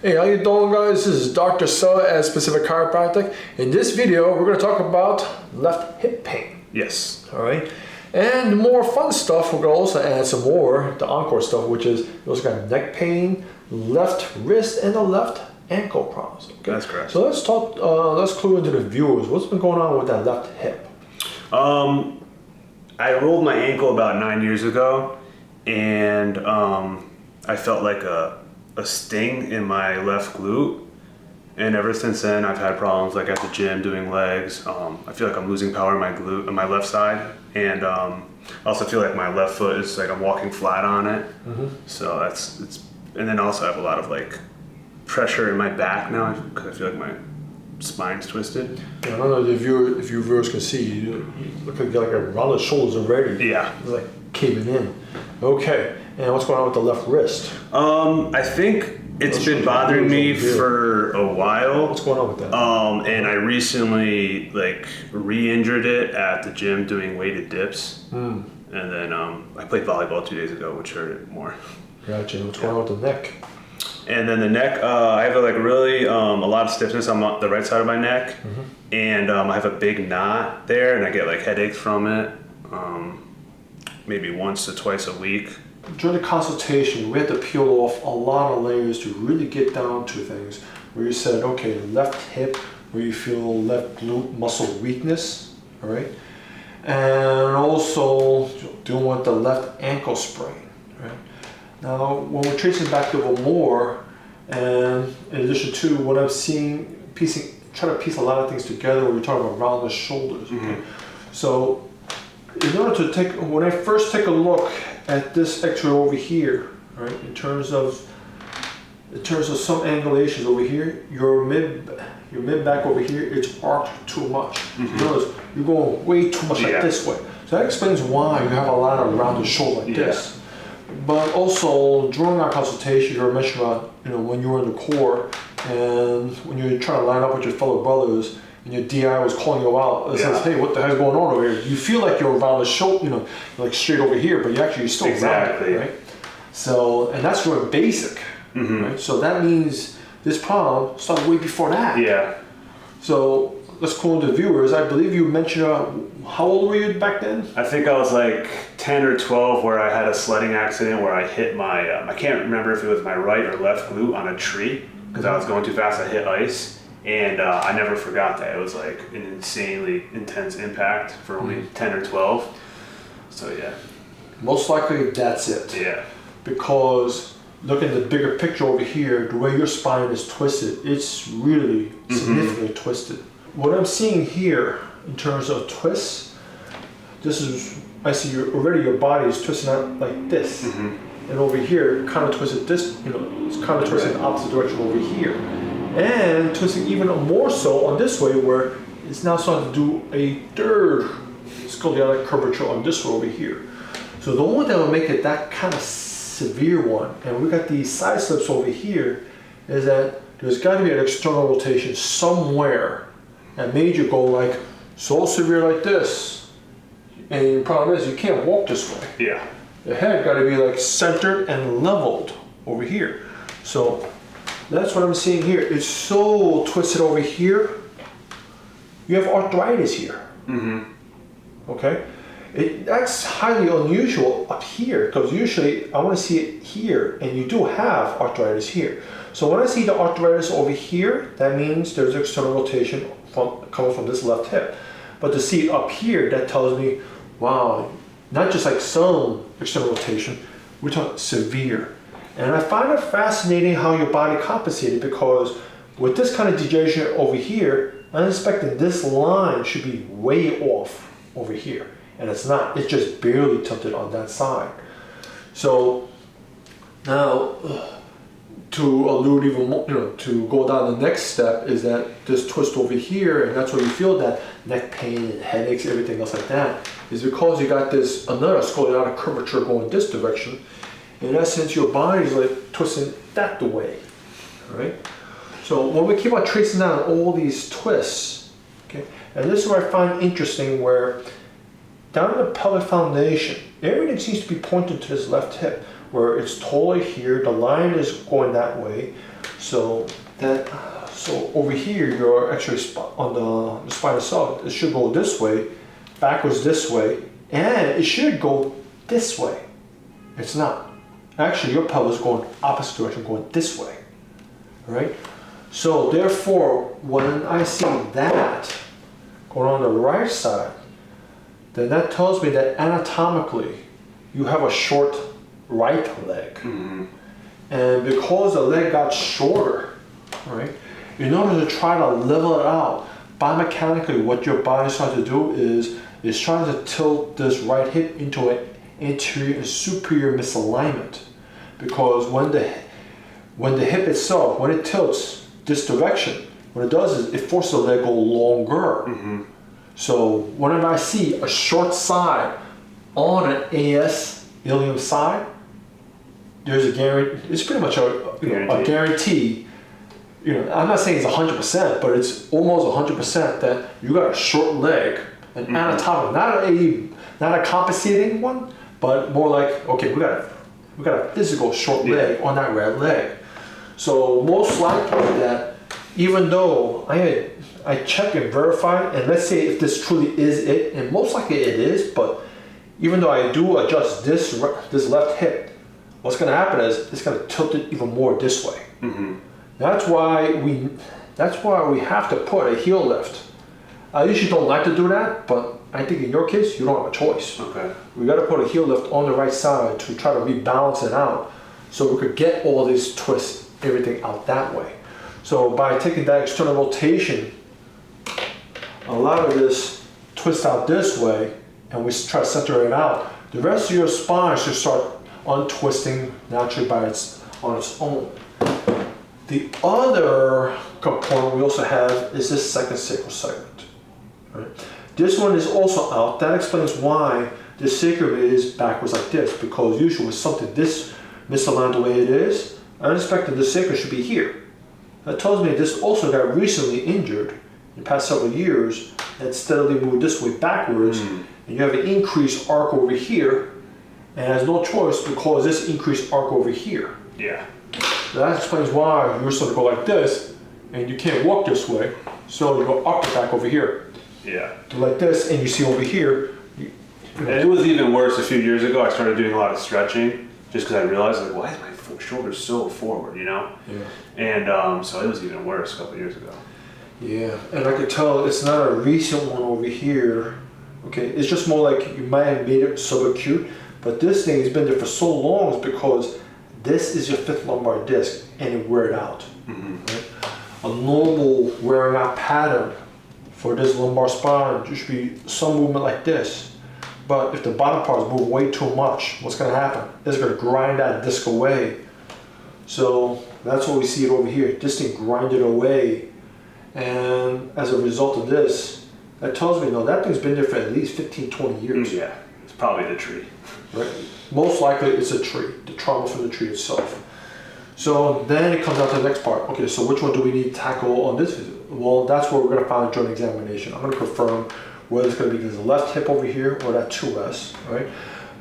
Hey, how you doing, guys? This is Dr. Sella at Specific Chiropractic. In this video, we're going to talk about left hip pain. Yes. All right. And the more fun stuff, we're going to also add some more, the encore stuff, which is you also got neck pain, left wrist, and the left ankle problems. Okay? That's correct. So let's talk, let's clue into the viewers. What's been going on with that left hip? I rolled my ankle about 9 years ago, and I felt like a sting in my left glute, and ever since then I've had problems like at the gym doing legs. I feel like I'm losing power in my glute on my left side, and I also feel like my left foot is like I'm walking flat on it. So it's and then also I have a lot of like pressure in my back now because I feel like my spine's twisted. Yeah, I don't know if you viewers can see, you look like around the shoulders already. Yeah. It's like caving in. Okay. And what's going on with the left wrist? I think it's been bothering me for a while. What's going on with that? And I recently like re-injured it at the gym doing weighted dips. And then I played volleyball 2 days ago, which hurt it more. Gotcha. What's going on with the neck? And then the neck, I have like really a lot of stiffness on the right side of my neck, and I have a big knot there, and I get like headaches from it, maybe once to twice a week. During the consultation, we had to peel off a lot of layers to really get down to things where you said, okay, left hip, where you feel left glute muscle weakness, all right? And also dealing with the left ankle sprain, right? Now, when we're tracing back a little more, and in addition to what I'm seeing, trying to piece a lot of things together when you're talking about around the shoulders, okay? So, in order to take, when I first take a look at this X-ray over here, right, in terms of some angulations over here, your mid back over here, it's arced too much. Notice you're going way too much like this way. So that explains why you have a lot of rounded shoulder like this. But also during our consultation, you were mentioning about when you were in the core and when you're trying to line up with your fellow brothers, and your DI was calling you out. It says, "Hey, what the heck's going on over here?" You feel like you're around the shoulder, like straight over here, but you're still rounded, right? So, and that's your basic, right? So that means this problem started way before that. Yeah. So let's call the viewers. I believe you mentioned how old were you back then? I think I was like 10 or 12, where I had a sledding accident where I hit my I can't remember if it was my right or left glute on a tree because I was going too fast. I hit ice. And I never forgot that. It was like an insanely intense impact for only 10 or 12. So yeah. Most likely that's it. Yeah. Because look at the bigger picture over here, the way your spine is twisted, it's really significantly twisted. What I'm seeing here in terms of twists, I see already your body is twisting out like this. And over here, kind of twisted this, it's kind of twisted in the opposite direction over here. And twisting even more so on this way, where it's now starting to do a third scoliotic curvature on this one over here. So the only one that will make it that kind of severe one, and we got these side slips over here, is that there's got to be an external rotation somewhere that made you go like so severe like this. And the problem is you can't walk this way. Yeah. The head got to be like centered and leveled over here. So that's what I'm seeing here. It's so twisted over here. You have arthritis here. Okay? That's highly unusual up here, because usually I want to see it here, and you do have arthritis here. So when I see the arthritis over here, that means there's external rotation coming from this left hip. But to see it up here, that tells me, wow, not just like some external rotation, we're talking severe. And I find it fascinating how your body compensated, because with this kind of degeneration over here, I'm expecting this line should be way off over here. And it's not, it's just barely tilted on that side. So now, to allude even more, to go down the next step, is that this twist over here, and that's where you feel that neck pain and headaches, everything else like that, is because you got this another scoliotic curvature going this direction. In essence, your body is like twisting that the way, all right? So when we keep on tracing down all these twists, okay, and this is what I find interesting, where down in the pelvic foundation, everything seems to be pointing to this left hip, where it's taller here, the line is going that way, So over here, you're actually on the spine itself. It should go this way, backwards this way, and it should go this way. It's not. Actually, your pelvis is going opposite direction, going this way. All right. So therefore, when I see that going on the right side, then that tells me that anatomically, you have a short right leg. Mm-hmm. And because the leg got shorter, right, in order to try to level it out, biomechanically what your body's trying to do is trying to tilt this right hip into an anterior and superior misalignment. Because when the hip itself, when it tilts this direction, what it does is it forces the leg to go longer. Mm-hmm. So whenever I see a short side on an AS ilium side, there's a guarantee. It's pretty much a guarantee. You know, I'm not saying it's 100%, but it's almost 100% that you got a short leg, an anatomical, not a compensating one, but more like, okay, we got a physical short leg on that right leg. So most likely that even though I check and verify, and let's say if this truly is it, and most likely it is, but even though I do adjust this left hip, what's going to happen is it's going to tilt it even more this way. Mm-hmm. That's why we have to put a heel lift. I usually don't like to do that, but I think in your case, you don't have a choice. Okay. We got to put a heel lift on the right side to try to rebalance it out, so we could get all these twists, everything out that way. So by taking that external rotation, a lot of this twists out this way, and we try to center it out. The rest of your spine should start untwisting naturally on its own. The other component we also have is this second sacral segment. Right? This one is also out. That explains why the sacrum is backwards like this, because usually with something this misaligned the way it is, I expect that the sacrum should be here. That tells me this also got recently injured in the past several years and steadily moved this way backwards, and you have an increased arc over here, and has no choice because this increased arc over here. Yeah. That explains why you're supposed to go like this, and you can't walk this way, so you go up and back over here. Yeah. Do like this, and you see over here. And it was even worse a few years ago. I started doing a lot of stretching, just because I realized, like, why is my shoulder so forward, you know? Yeah. And so it was even worse a couple years ago. Yeah, and I could tell it's not a recent one over here. Okay, it's just more like you might have made it subacute, but this thing has been there for so long is because this is your fifth lumbar disc and it wears out. Mm-hmm. Right? A normal wearing out pattern for this lumbar spine should be some movement like this. But if the bottom parts move way too much, what's going to happen? It's going to grind that disc away. So that's what we see it over here. This thing grinded away. And as a result of this, that tells me, no, that thing's been there for at least 15, 20 years. Yeah, it's probably the tree. Right? Most likely it's a tree, the trauma from the tree itself. So then it comes down to the next part. Okay, so which one do we need to tackle on this visit? Well, that's where we're going to find a joint examination. I'm going to confirm whether it's going to be the left hip over here or that 2S, right?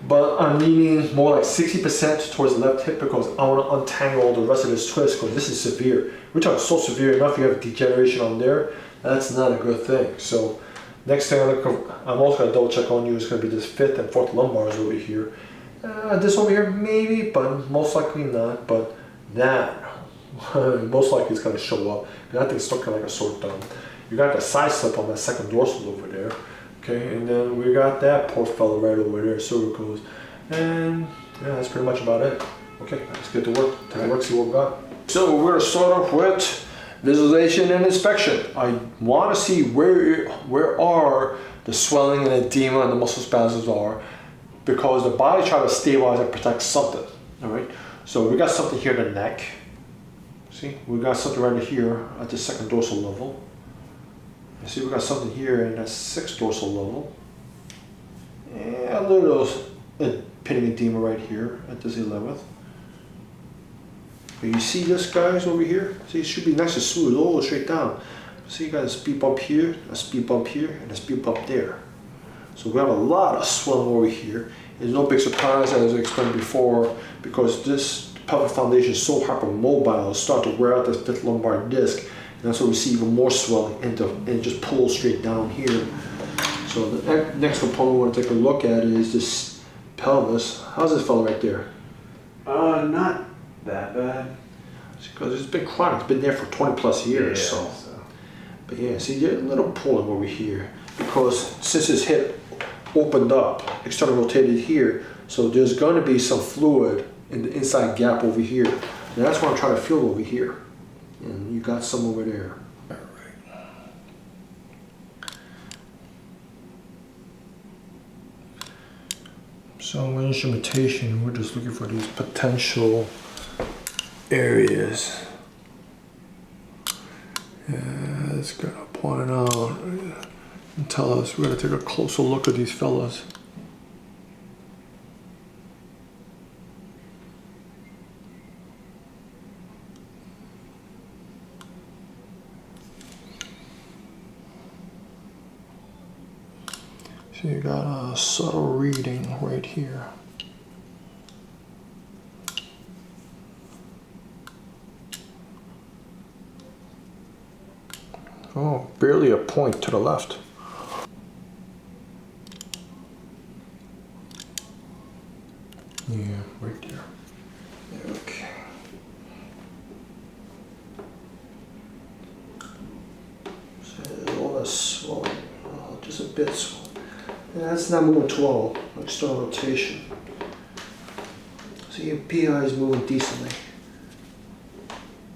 But I'm leaning more like 60% towards the left hip because I want to untangle the rest of this twist because this is severe. We're talking so severe enough, you have degeneration on there. That's not a good thing. So next thing I'm also going to double check on you is going to be this fifth and fourth lumbars over here. This over here maybe, but most likely not. But that most likely is going to show up. That thing's stuck like a sore thumb. You got the side slip on that second dorsal over there. Okay, and then we got that poor fellow right over there, cervicals. And yeah, that's pretty much about it. Okay, let's get to work. Take a look, see what we got. So we're going to start off with visualization and inspection. I want to see where are the swelling and edema and the muscle spasms are, because the body tries to stabilize and protect something. All right. So we got something here in the neck. See, we got something right here at the second dorsal level. You see, we got something here in that sixth dorsal level. And a little pitting edema right here at this 11th. But you see this, guys, over here? See, it should be nice and smooth, all straight down. See, you got a speed bump here, a speed bump here, and a speed bump there. So we have a lot of swelling over here. It's no big surprise, as I explained before, because this pelvic foundation is so hypermobile, it's starting to wear out the fifth lumbar disc, and that's why we see even more swelling, and it just pulls straight down here. So the next component we want to take a look at is this pelvis. How's this fella right there? Not that bad. Because it's been chronic, it's been there for 20 plus years. Yeah, So. But yeah, see, there's a little pulling over here because since his hip opened up, external rotated here, so there's going to be some fluid in the inside gap over here. And that's what I'm trying to feel over here. And you got some over there. All right. So in instrumentation, we're just looking for these potential areas. Yeah, it's gonna point out and tell us. We're gonna take a closer look at these fellas. So you got a subtle reading right here. Oh, barely a point to the left. Yeah, right there. Okay. So all that's swollen, just a bit swollen. Yeah, that's not moving too well. External rotation. So your PI is moving decently.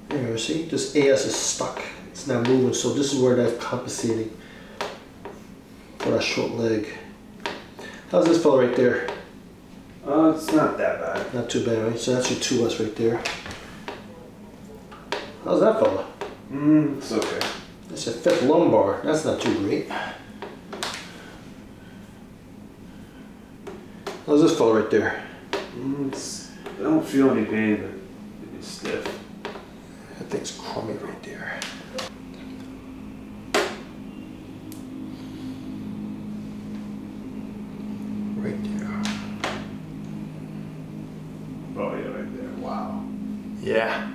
There, see, this AS is stuck. It's not moving, so this is where that's compensating for that short leg. How's this fella right there? It's not that bad. Not too bad, right? So that's your 2S right there. How's that fella? It's okay. That's a fifth lumbar. That's not too great. How's this fella right there? I don't feel any pain, but it's stiff. That thing's crummy right there. Right there. Oh yeah, right there. Wow. Yeah.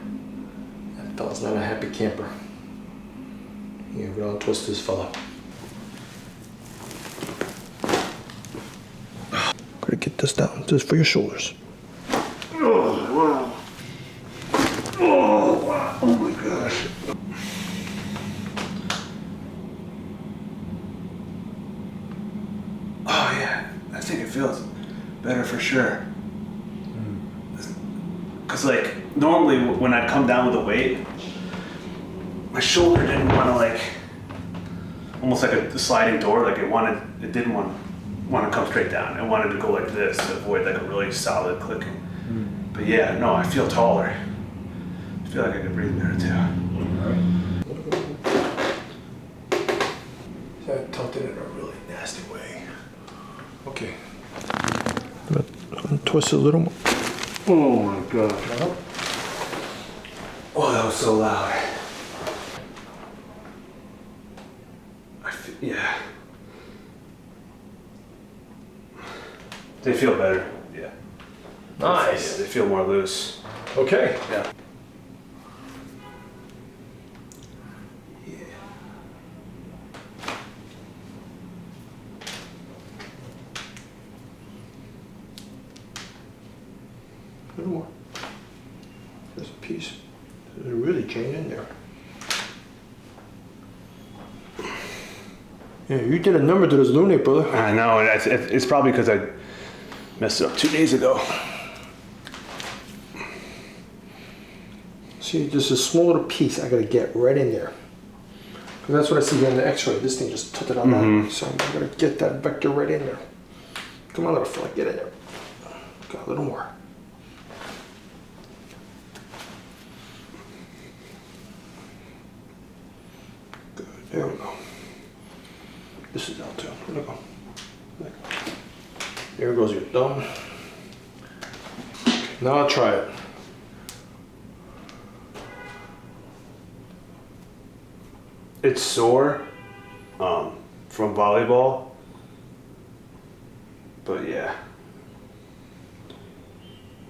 That fella's not a happy camper. Yeah, we don't twist this fella. Gotta get this down, just for your shoulders. Oh, wow. Oh, wow. Oh my gosh. Oh yeah, I think it feels better for sure. Cause like normally when I'd come down with a weight, my shoulder didn't want to like, almost like a sliding door. Like it didn't want to come straight down. It wanted to go like this to avoid like a really solid clicking. But yeah, no, I feel taller. I feel like I could breathe better too. That tucked in a really nasty way. Okay. Twist it a little more. Oh my god. Oh, that was so loud. Yeah. They feel better. Yeah. Nice. They feel more loose. Okay. Yeah. A little more. There's a piece. There's really chain in there. Yeah, you did a number to this lunate, brother. I know. It's probably because I messed it up 2 days ago. See, just a small little piece I gotta get right in there. Because that's what I see here in the x-ray. This thing just took it on that. So I'm gonna get that vector right in there. Come on, little fella, get in there. Got a little more. Good, there we go. This is out too. There we go. There goes your thumb. Now I'll try it. It's sore from volleyball, but yeah.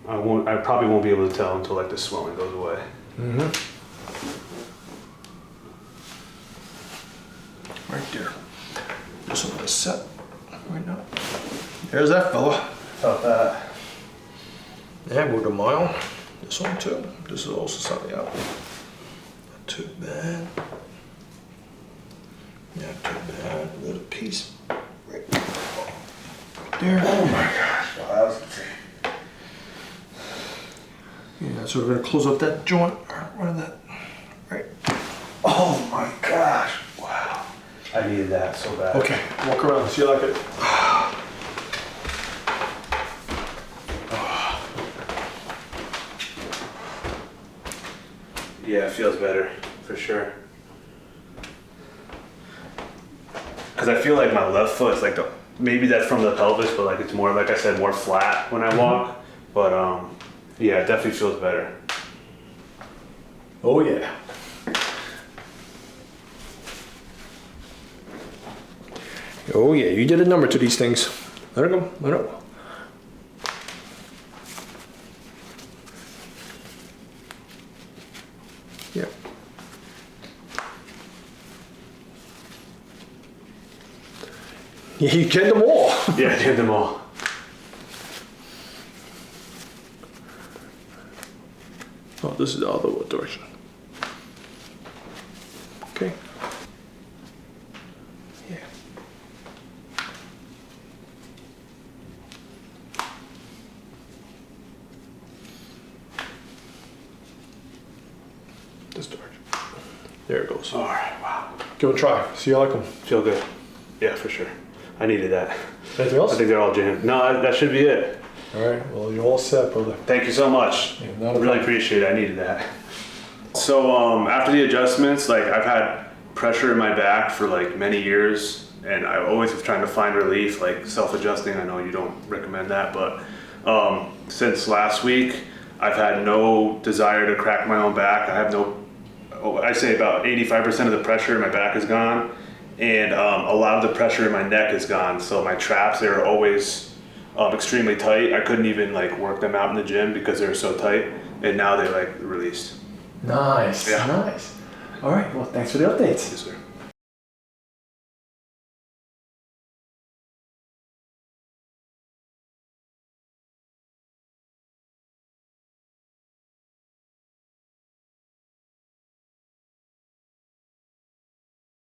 I probably won't be able to tell until like the swelling goes away. Right there. This one is set right now. There's that fella. Felt that. Yeah, moved a mile. This one too. This is also slightly out. Not too bad. Not too bad. A little piece. Right there. Oh my gosh. Wow, that was insane. Yeah, so we're gonna close up that joint. Run that. Right. Oh my gosh. Wow. I needed that so bad. Okay, walk around. See you like it. Yeah, it feels better for sure. Because I feel like my left foot is like maybe that's from the pelvis, but like it's more, like I said, more flat when I walk. But yeah, it definitely feels better. Oh yeah. Oh yeah, you did a number to these things. Let it go, let it go. Yeah. You did them all. Yeah, I did them all. Oh, this is the other direction. Okay. Yeah. This direction. There it goes. All right, wow. Give it a try. See you like them. Feel good. Yeah, for sure. I needed that. Anything else? I think they're all jammed. No, that should be it. All right. Well, you're all set, brother. Thank you so much. Yeah, not a Really problem. appreciate it. I needed that. So after the adjustments, like I've had pressure in my back for like many years, and I always have trying to find relief, like self-adjusting. I know you don't recommend that, but since last week, I've had no desire to crack my own back. I have no, I say about 85% of the pressure in my back is gone, and a lot of the pressure in my neck is gone. So my traps, they were always extremely tight. I couldn't even like work them out in the gym because they were so tight, and now they're like released. Nice. Yeah. Nice. All right. Well, thanks for the updates. Yes, sir.